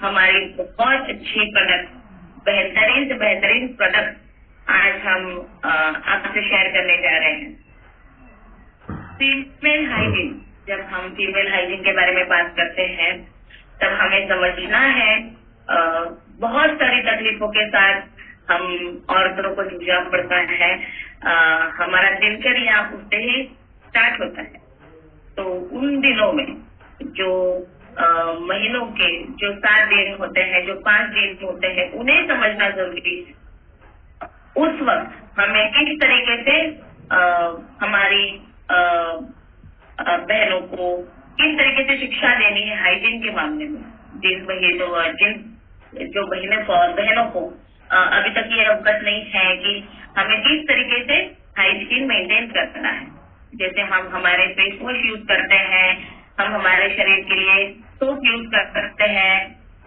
हमारी बहुत अच्छी प्रोडक्ट, बेहतरीन से बेहतरीन प्रोडक्ट आज हम आपसे शेयर करने जा रहे हैं। फीमेल हाइजीन, जब हम फीमेल हाइजीन के बारे में बात करते हैं तब हमें समझना है बहुत सारी तकलीफों के साथ हम औरतों को जूझना पड़ता है। हमारा दिनचर्या उससे ही स्टार्ट होता है। तो उन दिनों में जो महीनों के जो 7 दिन होते हैं, जो 5 दिन होते हैं, उन्हें समझना जरूरी है। उस वक्त हमें किस तरीके से हमारी बहनों को किस तरीके से शिक्षा देनी है हाइजीन के मामले में। जो बहनों को अभी तक ये अवगत नहीं है कि हमें किस तरीके से हाइजीन मेंटेन करना है। जैसे हम हमारे फेस वॉश यूज करते हैं, हम हमारे शरीर के लिए सोप यूज कर सकते हैं,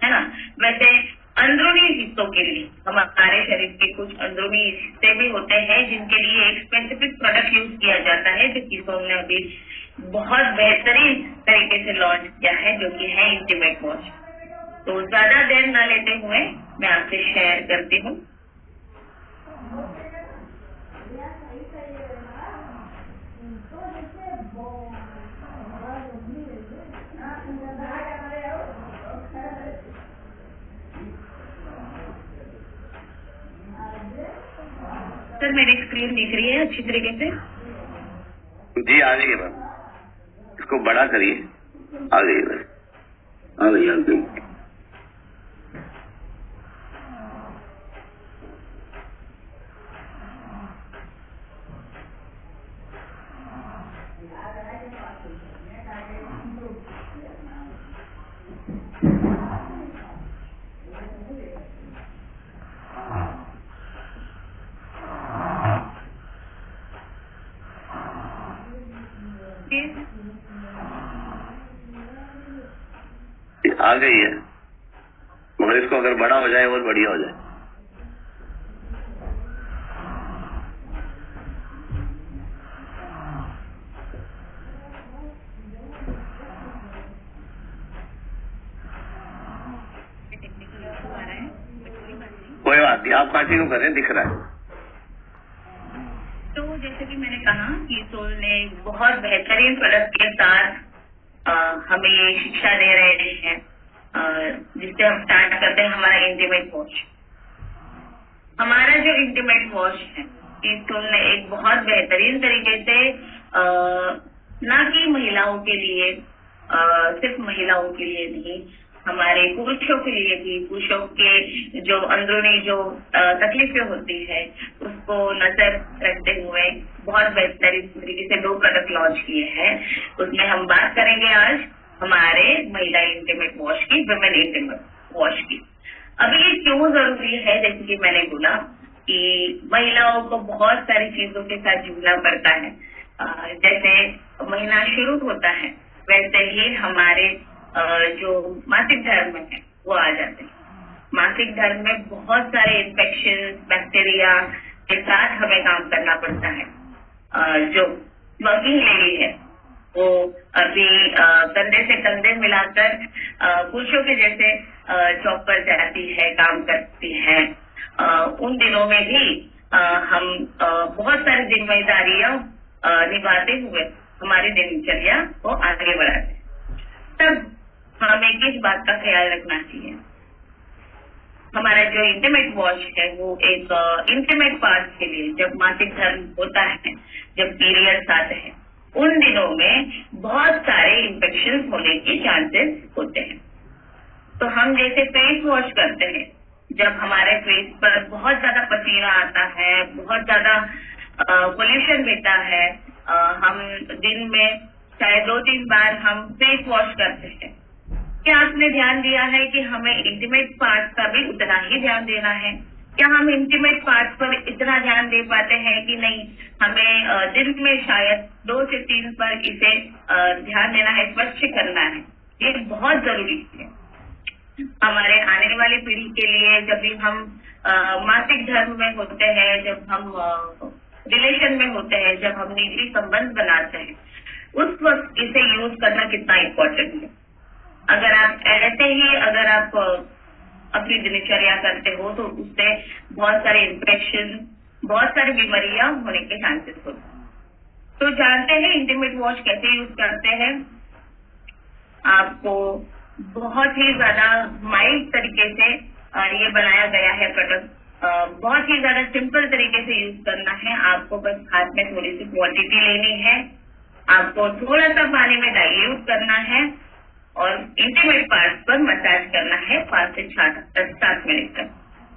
है ना। वैसे अंदरूनी हिस्सों के लिए हमारे शरीर के कुछ अंदरूनी हिस्से भी होते हैं जिनके लिए एक स्पेसिफिक प्रोडक्ट यूज किया जाता है, जो कि हमने अभी बहुत बेहतरीन तरीके से लॉन्च किया है, जो कि है इंटीमेट वॉश। तो ज्यादा देर न लेते हुए मैं आपसे शेयर करती हूँ। सर मेरी स्क्रीन दिख रही है अच्छी तरीके से? जी आ गई है मैम, इसको बड़ा करिए। आ गई है, आ गई, आ गई। आ गई है, मगर इसको अगर बड़ा हो जाए और बढ़िया हो जाए। कोई बात नहीं, आप कंटिन्यू करें, दिख रहा है। तो जैसे कि मैंने कहा कि सोल ने बहुत बेहतरीन प्रोडक्ट के साथ हमें ये शिक्षा दे रहे हैं, जिससे हम स्टार्ट करते हैं हमारा इंटीमेट वॉश। हमारा जो इंटीमेट वॉश है, इस सोल ने एक बहुत बेहतरीन तरीके से ना कि महिलाओं के लिए, सिर्फ महिलाओं के लिए नहीं, हमारे पुरुषों के लिए भी, पुरुषों के जो अंदरूनी जो तकलीफें होती है उसको नजर रखते हुए बहुत बेहतरीन तरीके से 2 प्रोडक्ट लॉन्च किए हैं। उसमें हम बात करेंगे आज हमारे महिला इंटीमेट वॉश की, वुमेन इंटीमेट वॉश की। अभी ये क्यों जरूरी है? जैसे कि मैंने बोला कि महिलाओं को बहुत सारी चीजों के साथ जूझना पड़ता है। जैसे महीना शुरू होता है वैसे ही हमारे जो मासिक धर्म है वो आ जाते हैं। मासिक धर्म में बहुत सारे इन्फेक्शन, बैक्टीरिया के साथ हमें काम करना पड़ता है। जो वर्किंग लेडी है वो अभी कंधे से कंधे मिलाकर पुरुषों के जैसे जॉब पर जाती है, काम करती है। उन दिनों में भी हम बहुत सारी जिम्मेदारियां निभाते हुए हमारी दिनचर्या को आगे बढ़ाते हैं। तब हमें किस बात का ख्याल रखना चाहिए? हमारा जो इंटीमेट वॉश है वो एक इंटीमेट पार्ट के लिए, जब मासिक धर्म होता है, जब पीरियड्स आते हैं, उन दिनों में बहुत सारे इन्फेक्शन होने के चांसेस होते हैं। तो हम जैसे फेस वॉश करते हैं, जब हमारे फेस पर बहुत ज्यादा पसीना आता है, बहुत ज्यादा पोल्यूशन रहता है, हम दिन में चाहे 2-3 बार हम फेस वॉश करते हैं। क्या आपने ध्यान दिया है कि हमें इंटीमेट पार्ट का भी उतना ही ध्यान देना है? क्या हम इंटीमेट पार्ट पर इतना ध्यान दे पाते हैं कि नहीं? हमें दिन में शायद 2 से 3 बार इसे ध्यान देना है, स्वच्छ करना है। ये बहुत जरूरी है हमारे आने वाली पीढ़ी के लिए। जब भी हम मासिक धर्म में होते हैं, जब हम रिलेशन में होते हैं, जब हम निजी संबंध बनाते हैं, उस वक्त इसे यूज करना कितना इम्पोर्टेंट है। अगर आप अपनी दिनचर्या करते हो तो उससे बहुत सारे इन्फेक्शन, बहुत सारी बीमारियां होने के चांसेस होते हैं। तो जानते हैं इंटीमेट वॉश कैसे यूज करते हैं। आपको बहुत ही ज्यादा माइल्ड तरीके से ये बनाया गया है प्रोडक्ट, बहुत ही ज्यादा सिंपल तरीके से यूज करना है। आपको बस हाथ में थोड़ी सी क्वांटिटी लेनी है, आपको थोड़ा सा पानी में डाइल्यूट करना है और इंटीमेट पार्ट्स पर मसाज करना है 5 से 7 मिनट तक।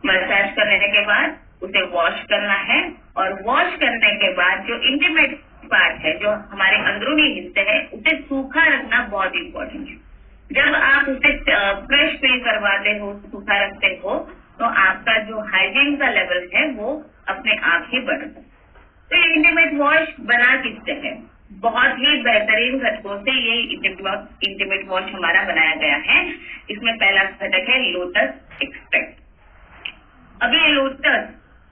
मसाज करने के बाद उसे वॉश करना है और वॉश करने के बाद जो इंटीमेट पार्ट है, जो हमारे अंदरूनी हिस्से है, उसे सूखा रखना बहुत इम्पोर्टेंट है। जब आप उसे फ्रेश फील करवाते हो, सूखा रखते हो, तो आपका जो हाइजीन का लेवल है वो अपने आप ही बढ़ता है। तो ये इंटीमेट वॉश बना किससे है? बहुत ही बेहतरीन घटकों से ये इंटीमेट वॉश हमारा बनाया गया है। इसमें पहला घटक है लोटस एक्सट्रैक्ट। अब ये लोटस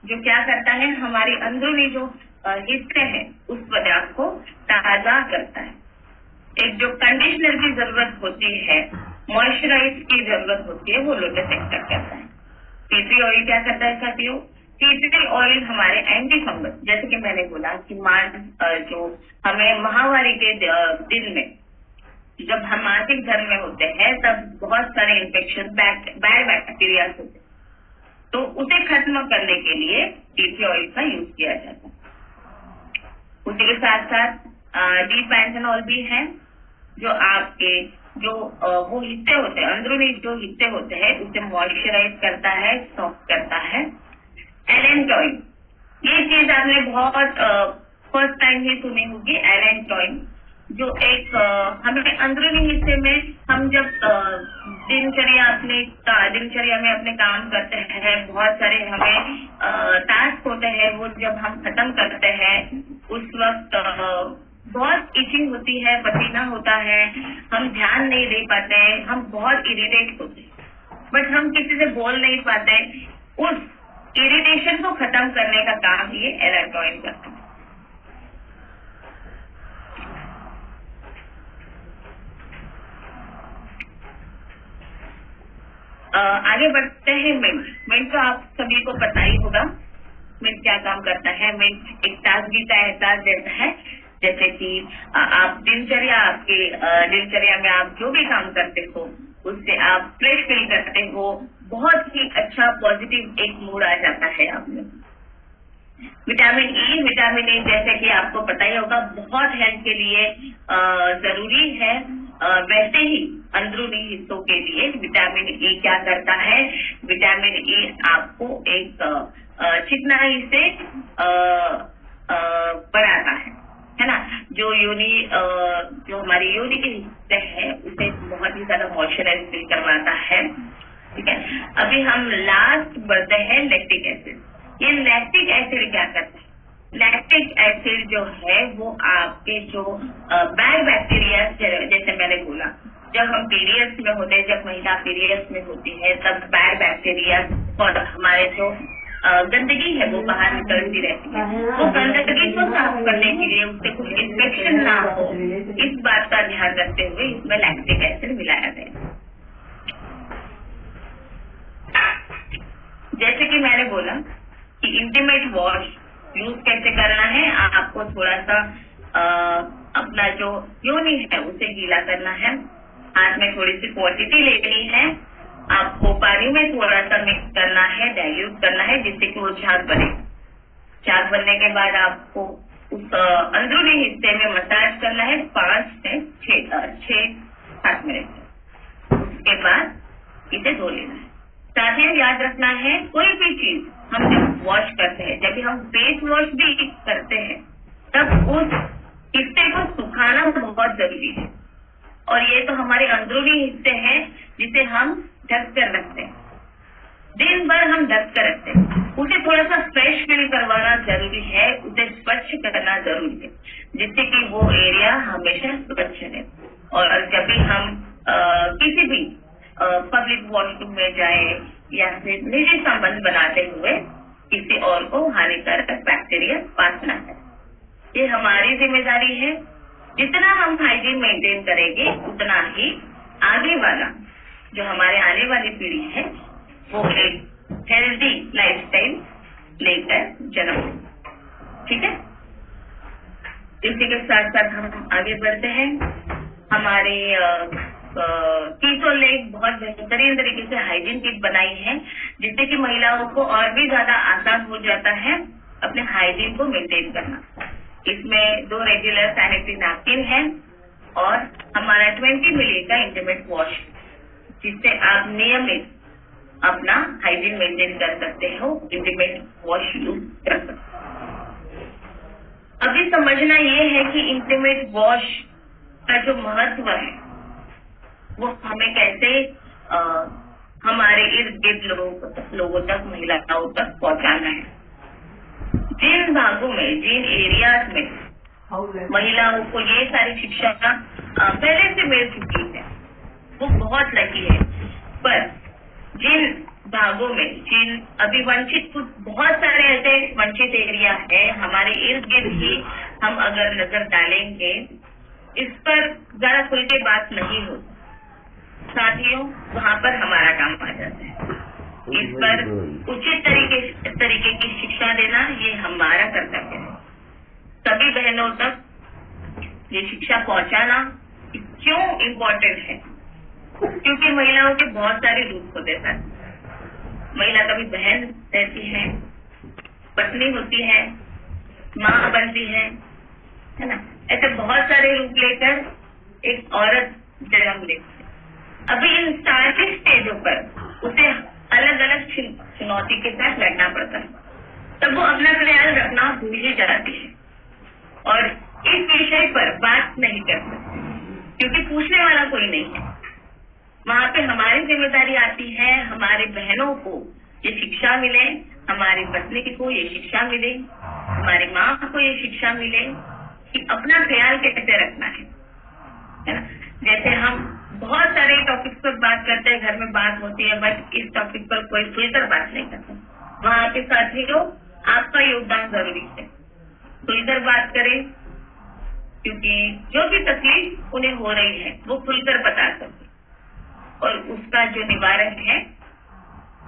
जो क्या करता है, हमारी अंदरूनी जो हिस्से हैं उस पदार्थ को ताजा करता है। एक जो कंडीशनर की जरूरत होती है, मॉइस्चराइज की जरूरत होती है, वो लोटस एक्सट्रैक्ट करता है। टी ट्री ऑयल क्या करता है साथियों? टी ट्री ऑयल हमारे एंटी फंगस, जैसे कि मैंने बोला कि जो हमें माहवारी के दिन में जब हम मासिक धर्म में होते हैं तब बहुत सारे इन्फेक्शन, बैड बैक्टीरिया होते हैं, तो उसे खत्म करने के लिए टी ट्री ऑयल का यूज किया जाता है। उसी के साथ साथ डी-पैंथेनॉल भी है, जो आपके वो हिस्से होते हैं, अंदरूनी जो हिस्से होते हैं उसे मॉइस्चराइज करता है, सॉफ्ट करता है। एलेंटॉइन, ये चीज आपने बहुत फर्स्ट टाइम ही सुनी होगी। एलेंटॉइन जो एक हमें अंदरूनी हिस्से में, हम जब दिनचर्या में अपने काम करते हैं, बहुत सारे हमें टास्क होते हैं, वो जब हम खत्म करते हैं उस वक्त बहुत इचिंग होती है, पसीना होता है, हम ध्यान नहीं दे पाते, हम बहुत इरिटेट होते हैं, बट हम किसी से बोल नहीं पाते। उस इरिटेशन को खत्म करने का काम ये एलेंटॉइन करता है। आगे बढ़ते हैं। मिंट तो आप सभी को पता ही होगा मिंट क्या काम करता है। मिंट एक ताजगी का एहसास देता है, जैसे कि आप दिनचर्या में आप जो भी काम करते हो उससे आप फ्रेश फील करते हो, बहुत ही अच्छा पॉजिटिव एक मूड आ जाता है आप में। विटामिन ई जैसे कि आपको पता ही होगा बहुत हेल्थ के लिए जरूरी है। वैसे ही अंदरूनी हिस्सों के लिए विटामिन ई क्या करता है? विटामिन ई आपको एक चिकनाई से बढ़ाता है ना। जो हमारी योनि के हिस्से है उसे बहुत ही ज्यादा मॉइस्चराइज फील करवाता है। ठीक है, अभी हम लास्ट बढ़ते हैं लैक्टिक एसिड। ये लैक्टिक एसिड क्या करता है? लैक्टिक एसिड जो है वो आपके जो बैड बैक्टीरिया, जैसे मैंने बोला, जब हम पीरियड्स में होते हैं, जब महिला पीरियड्स में होती है, तब बैड बैक्टीरिया और हमारे जो गंदगी है वो बाहर निकलती रहती है। वो गंदगी को साफ करने के लिए, उससे कुछ इन्फेक्शन ना हो, इस बात का ध्यान रखते हुए इसमें लैक्टिक एसिड मिलाया गया। जैसे कि मैंने बोला कि इंटीमेट वॉश यूज कैसे करना है, आपको थोड़ा सा अपना जो योनि है उसे गीला करना है, हाथ में थोड़ी सी क्वांटिटी लेनी है, आपको पानी में थोड़ा सा मिक्स करना है, डाइल्यूट करना है, जिससे कि वो झाग बने। झाग बनने के बाद आपको उस अंदरूनी हिस्से में मसाज करना है 5 से 6-7 मिनट। उसके बाद इसे धो लेना है। साथ ही याद रखना है, कोई भी चीज हम जब वॉश करते हैं, जब भी हम फेस वॉश भी करते हैं, तब उस हिस्से को सुखाना बहुत जरूरी है। और ये तो हमारे अंदरूनी हिस्से हैं जिसे हम ढक कर रखते हैं, दिन भर हम ढक कर रखते हैं, उसे थोड़ा सा फ्रेश फील करवाना जरूरी है, उसे स्वच्छ करना जरूरी है, जिससे कि वो एरिया हमेशा स्वच्छ रहे। और जब भी हम किसी भी पब्लिक वॉशरूम में जाए या फिर निजी संबंध बनाते हुए किसी और को हानिकारक बैक्टीरिया पास न करें, ये हमारी जिम्मेदारी है। जितना हम हाइजीन मेंटेन करेंगे उतना ही आगे वाला जो हमारे आने वाली पीढ़ी है वो एक हेल्दी लाइफस्टाइल लेकर जन्म। ठीक है, इसी के साथ साथ हम आगे बढ़ते हैं। हमारे कीटोन ने बहुत बेहतरीन तरीके से हाइजीन किट बनाई है, जिससे कि महिलाओं को और भी ज्यादा आसान हो जाता है अपने हाइजीन को मेंटेन करना। इसमें 2 रेगुलर सैनिटरी नैपकिन है और हमारा 20 मिली का इंटीमेट वॉश, जिससे आप नियमित अपना हाइजीन मेंटेन कर सकते हो। इंटीमेट वॉश यूज कर सकते हो। अभी समझना ये है कि इंटीमेट वॉश का जो महत्व है वो हमें कैसे हमारे इर्द गिर्द लोगों तक, महिलाओं तक पहुंचाना है। जिन भागों में, जिन एरियाज में महिलाओं को ये सारी शिक्षा पहले से मिल चुकी है वो बहुत लकी है, पर जिन भागों में, जिन अभी वंचित, बहुत सारे ऐसे वंचित एरिया है हमारे इर्द गिर्द ही, हम अगर नजर डालेंगे इस पर ज्यादा खुल के बात नहीं होती। साथियों, वहाँ पर हमारा काम आ जाता है। इस पर उचित तरीके की शिक्षा देना ये हमारा कर्तव्य है। सभी बहनों तक ये शिक्षा पहुंचाना क्यों इम्पोर्टेंट है? क्योंकि महिलाओं के बहुत सारे रूप होते हैं। महिला कभी बहन रहती है, पत्नी होती है, माँ बनती है ना, ऐसे बहुत सारे रूप लेकर एक औरत जन्म लेती है। अभी इन सारे स्टेजों पर उसे अलग अलग चुनौती के साथ लड़ना पड़ता है, तब वो अपना ख्याल रखना भूल ही जाती है और इस विषय पर बात नहीं कर सकती क्योंकि पूछने वाला कोई नहीं है। वहाँ पे हमारी जिम्मेदारी आती है, हमारे बहनों को ये शिक्षा मिले, हमारी पत्नी को ये शिक्षा मिले, हमारी माँ को ये शिक्षा मिले कि अपना ख्याल कैसे रखना है ना। जैसे हम बहुत सारे टॉपिक्स पर बात करते हैं, घर में बात होती है, बट इस टॉपिक पर कोई खुलकर बात नहीं करता। वहाँ के साथियों, आपका योगदान जरूरी है, खुलकर बात करें, क्योंकि जो भी तकलीफ उन्हें हो रही है वो खुलकर बता सके और उसका जो निवारण है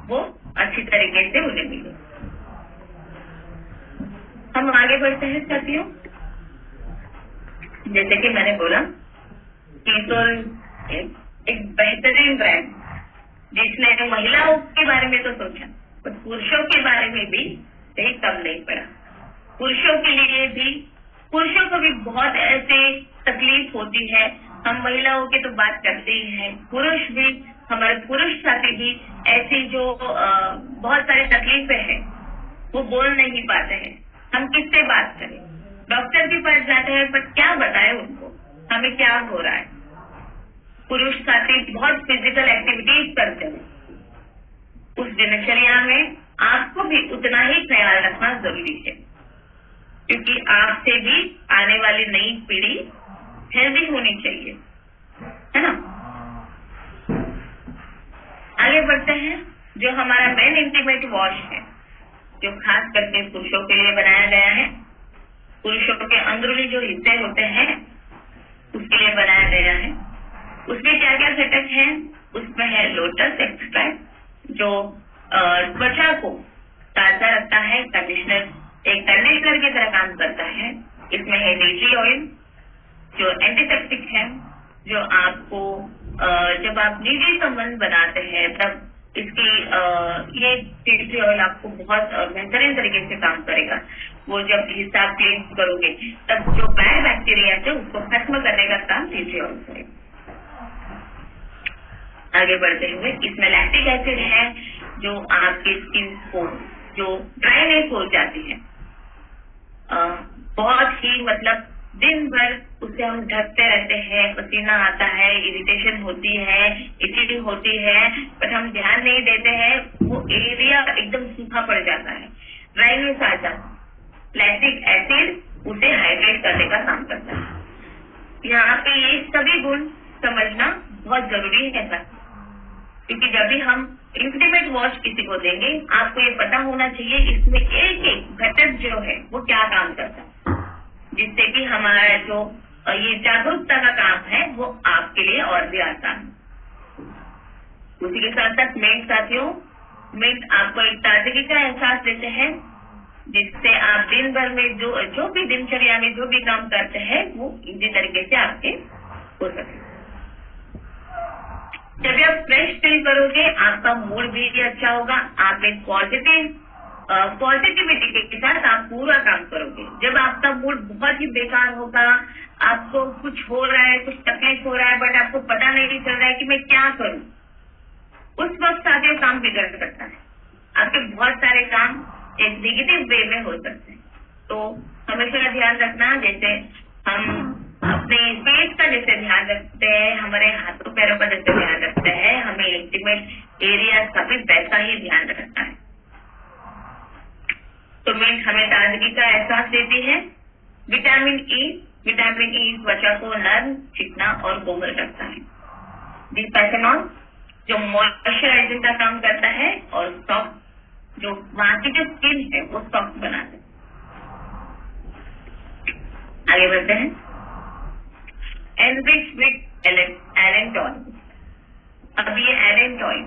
वो अच्छी तरीके से उन्हें मिले। हम आगे बढ़ते हैं साथियों। जैसे कि मैंने बोला, कीटोन एक बेहतरीन ब्रांड जिसने महिलाओं के बारे में तो सोचा, पर पुरुषों के बारे में भी कहीं कम नहीं पड़ा। पुरुषों के लिए भी, पुरुषों को भी बहुत ऐसे तकलीफ होती है। हम महिलाओं की तो बात करते ही हैं, पुरुष भी, हमारे पुरुष साथी भी ऐसी जो बहुत सारी तकलीफें हैं वो बोल नहीं पाते हैं। हम किससे बात करें? डॉक्टर के पास जाते हैं, पर क्या बताएं उनको हमें क्या हो रहा है। पुरुष साथी बहुत फिजिकल एक्टिविटीज करते हैं, उस दिनचर्या में आपको भी उतना ही ख्याल रखना जरूरी है, क्योंकि आपसे भी आने वाली नई पीढ़ी हेल्दी होनी चाहिए, है ना। आगे बढ़ते हैं। जो हमारा मेन इंटीमेट वॉश है, जो खास करके पुरुषों के लिए बनाया गया है, पुरुषों के अंदरूनी जो हिस्से होते हैं उसके लिए बनाया गया है। उसमें क्या क्या घटक है? उसमें है लोटस एक्सट्रैक्ट जो त्वचा को ताजा रखता है, एक कंडीशनर की तरह काम करता है। इसमें है टी ट्री ऑयल जो एंटीसेप्टिक है, जो आपको जब आप निजी संबंध बनाते हैं तब इसकी ये टी ट्री ऑयल आपको बहुत बेहतरीन तरीके से काम करेगा। वो जब हिस्सा क्लीन करोगे तब जो बैड बैक्टीरिया है उसको खत्म करने का काम टी ट्री ऑयल करेगा। आगे बढ़ते हुए, इसमें लैक्टिक एसिड है जो आपकी स्किन को जो ड्राइनेस हो जाती है, बहुत ही मतलब दिन भर उसे हम ढकते रहते हैं, पसीना आता है, इरिटेशन होती है, इचिंग होती है, पर हम ध्यान नहीं देते हैं, वो एरिया एकदम सूखा पड़ जाता है, ड्राइनेस आ जाता है। लैक्टिक एसिड उसे हाइड्रेट करने का काम करता है। यहाँ पे ये सभी गुण समझना बहुत जरूरी है सर, क्योंकि जब भी हम इंटीमेट वॉश किसी को देंगे आपको ये पता होना चाहिए इसमें एक एक घटक जो है वो क्या काम करता है, जिससे कि हमारा जो ये जागरूकता का काम है वो आपके लिए और भी आसान। उसी के साथ साथ मिंट साथियों, मिंट आपको एक ताजगी का एहसास देते हैं, जिससे आप दिन भर में जो भी दिनचर्या में जो भी काम करते हैं वो इसी तरीके से आपके हो सके। जब आप फ्रेश फील करोगे आपका मूड भी अच्छा होगा, आप एक पॉजिटिविटी के साथ आप पूरा काम करोगे। जब आपका मूड बहुत ही बेकार होगा, आपको कुछ हो रहा है, कुछ तकलीफ हो रहा है, बट आपको पता नहीं चल रहा है कि मैं क्या करूं, उस वक्त साथियों काम बिगड़ सकता है। आपके बहुत सारे काम एक नेगेटिव वे में हो सकते हैं। तो हमेशा ध्यान रखना, जैसे हम अपने फेस का जैसे ध्यान रखते हैं, हमारे हाथों पैरों का जैसे ध्यान रखते हैं, हमें इंटीमेट एरिया का भी वैसा ही ध्यान रखना है। तो मिंट हमें ताजगी का एहसास देती है। विटामिन ई त्वचा को नर्म, चिकना और कोमल रखता है। डिपैथेनॉल जो मॉइस्चराइजिंग का काम करता है और सॉफ्ट, जो वहां की जो स्किन है वो सॉफ्ट बनाता है। आगे बढ़ते हैं। Enrich with allantoin. अब ये एलेंटॉइन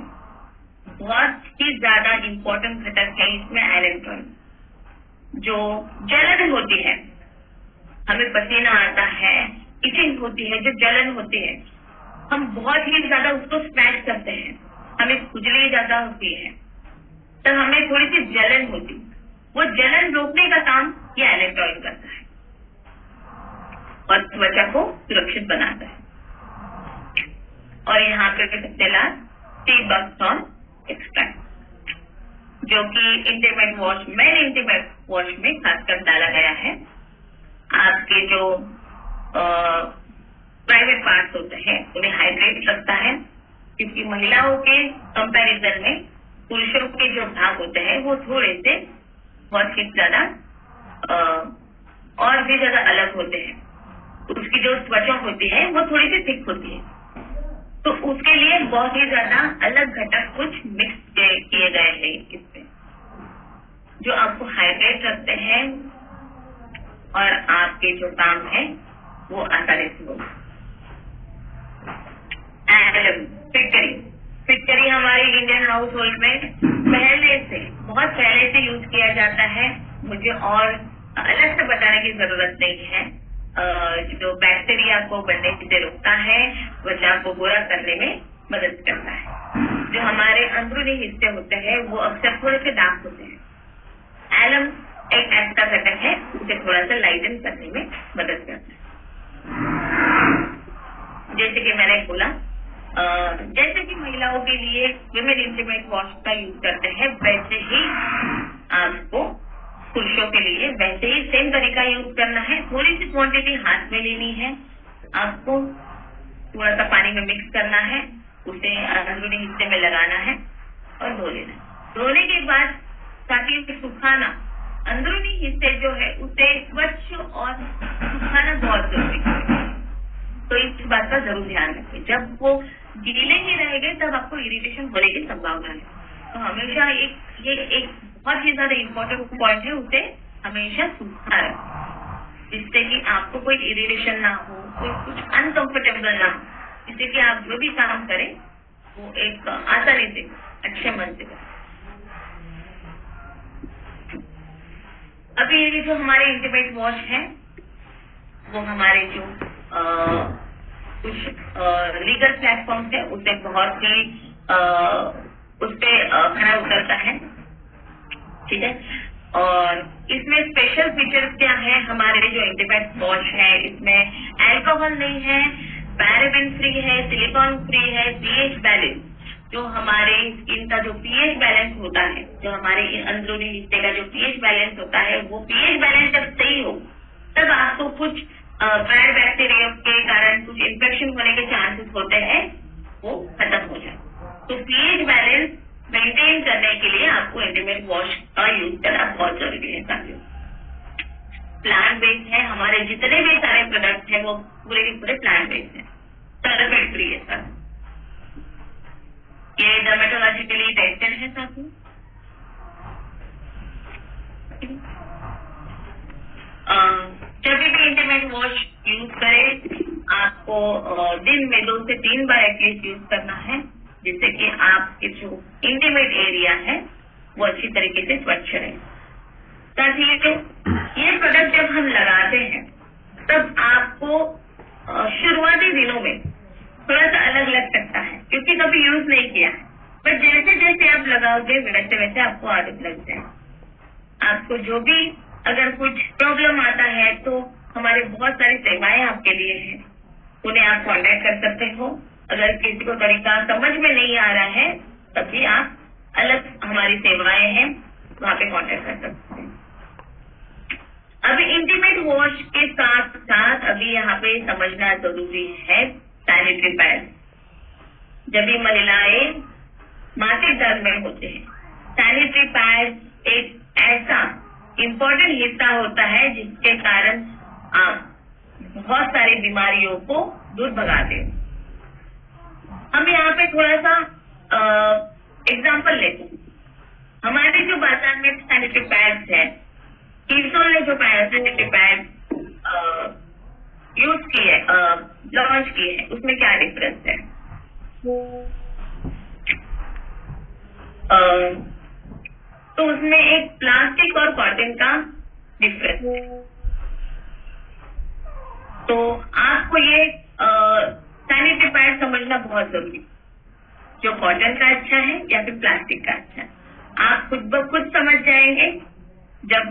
बहुत ही ज्यादा इंपॉर्टेंट घटक है इसमें। एलेंटॉइन जो जलन होती है, हमें पसीना आता है, इचिंग होती है, जो जलन होती है, हम बहुत ही ज्यादा उसको स्क्रैच करते हैं, हमें खुजली ज्यादा होती है, तो हमें थोड़ी सी जलन होती, वो जलन रोकने का काम ये एलेंटॉइन करता है और त्वचा को सुरक्षित बनाता है। और यहाँ पे टी बक्सॉन एक्सट्रैक्ट जो कि इंटीमेट वॉश में खासकर डाला गया है। आपके जो प्राइवेट पार्ट्स होते हैं उन्हें हाइड्रेट रखता है, क्योंकि महिलाओं के कंपैरिजन में पुरुषों के जो भाग होते हैं वो थोड़े से बहुत ही ज्यादा और भी ज्यादा अलग होते हैं। उसकी जो त्वचा होती है वो थोड़ी सी थिक होती है, तो उसके लिए बहुत ही ज्यादा अलग घटक कुछ मिक्स किए गए हैं इसमें, जो आपको हाइड्रेट रखते हैं और आपके जो काम है वो आसानी से होगा। फिटकरी हमारे इंडियन हाउस होल्ड में बहुत पहले से यूज किया जाता है। मुझे और अलग से बताने की जरूरत नहीं है। जो बैक्टीरिया को बढ़ने से रोकता है, त्वचा को गोरा करने में मदद करता है। जो हमारे अंदरूनी हिस्से होते हैं वो अक्सर थोड़े से डार्क होते हैं। एलम एक ऐसा घटक है, उसे थोड़ा सा लाइटन करने में मदद करता है। जैसे कि मैंने बोला, जैसे कि महिलाओं के लिए विमेन इंटीमेट वॉश का यूज करते हैं, वैसे ही आपको पुरुषों के लिए वैसे ही सेम तरीका यूज करना है। थोड़ी सी क्वांटिटी हाथ में लेनी है, आपको थोड़ा सा पानी में मिक्स करना है, उसे अंदरूनी हिस्से में लगाना है और धो लेना। धोने के बाद ताकि उसे सुखाना, अंदरूनी हिस्से जो है उसे स्वच्छ और सुखाना बहुत जरूरी है। तो इस बात का जरूर ध्यान रखें। जब वो गीले ही रहेंगे तब आपको इरिटेशन होने की संभावना है। तो हमेशा ये एक बहुत ही ज्यादा इम्पोर्टेंट पॉइंट है, उसे हमेशा सूखा रखें, जिससे कि आपको कोई इरिटेशन ना हो, कोई कुछ अनकंफर्टेबल ना हो, जिससे कि आप जो भी काम करें वो एक आसानी से अच्छे मन से करें। अभी ये जो हमारे इंटीमेट वॉश है वो हमारे जो कुछ लीगल प्लेटफॉर्म है उसे बहुत ही उस पे खरा उतरता है, ठीक है। और इसमें स्पेशल फीचर्स क्या है, हमारे जो इंटीमेट वॉश है इसमें अल्कोहल नहीं है, पैराबेन फ्री है, सिलिकॉन फ्री है, पीएच बैलेंस, जो हमारे स्किन का जो पीएच बैलेंस होता है, जो हमारे अंदरूनी हिस्से का जो पीएच बैलेंस होता है, वो पीएच बैलेंस जब सही हो तब आपको कुछ बैड बैक्टीरिया के कारण कुछ इन्फेक्शन होने के चांसेस होते हैं, वो खत्म हो जाए। तो पीएच बैलेंस मेंटेन करने के लिए आपको इंटीमेट वॉश का यूज करना बहुत जरूरी है साथियों। प्लांट बेस्ड है, हमारे जितने भी सारे प्रोडक्ट हैं वो पूरे के पूरे प्लांट बेस्ड है, सल्फेट फ्री है सर। ये डर्मेटोलॉजिकली टेस्टेड है साथियों। जब भी इंटीमेट वॉश यूज करें आपको दिन में 2 से 3 बार एटलीस्ट यूज करना है। जिससे कि आपके जो इंटीमेट एरिया है वो अच्छी तरीके से स्वच्छ रहे। साथ ही ये प्रोडक्ट जब हम लगाते हैं तब आपको शुरुआती दिनों में थोड़ा सा अलग लग सकता है क्योंकि कभी यूज नहीं किया है, पर जैसे जैसे आप लगाओगे वैसे वैसे आपको आदत लग जाए। आपको जो भी अगर कुछ प्रॉब्लम आता है तो हमारे बहुत सारी सेवाएं आपके लिए हैं, उन्हें आप कांटेक्ट कर सकते हो। अगर किसी को तरीका समझ में नहीं आ रहा है तब भी आप अलग हमारी सेवाएं हैं वहाँ पे कांटेक्ट कर सकते हैं। अभी इंटीमेट वॉश के साथ साथ अभी यहाँ पे समझना जरूरी है सैनिटरी पैड। जब भी महिलाएं मासिक धर्म में होते हैं, सैनिटरी पैड एक ऐसा इम्पोर्टेंट हिस्सा होता है जिसके कारण आप बहुत सारी बीमारियों को दूर भगाते हो। हम यहाँ पे थोड़ा सा एग्जाम्पल लेते हैं। हमारे जो बाजार में सैनिटरी पैड्स है, किसोल ने जो सैनिटरी पैड यूज किए लॉन्च किए हैं उसमें क्या डिफरेंस है? तो उसमें एक प्लास्टिक और कॉटन का डिफरेंस है। तो आपको ये सैनिटरी पैड समझना बहुत जरूरी है, जो कॉटन का अच्छा है या फिर प्लास्टिक का अच्छा है। आप खुद ब खुद समझ जाएंगे जब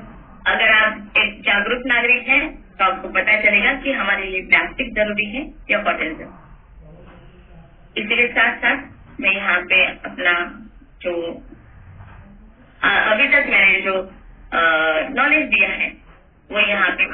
अगर आप एक जागरूक नागरिक हैं तो आपको पता चलेगा कि हमारे लिए प्लास्टिक जरूरी है या कॉटन जरूरी। इसी के साथ साथ मैं यहाँ पे अपना जो अभी तक मैंने जो नॉलेज दिया है वो यहाँ पे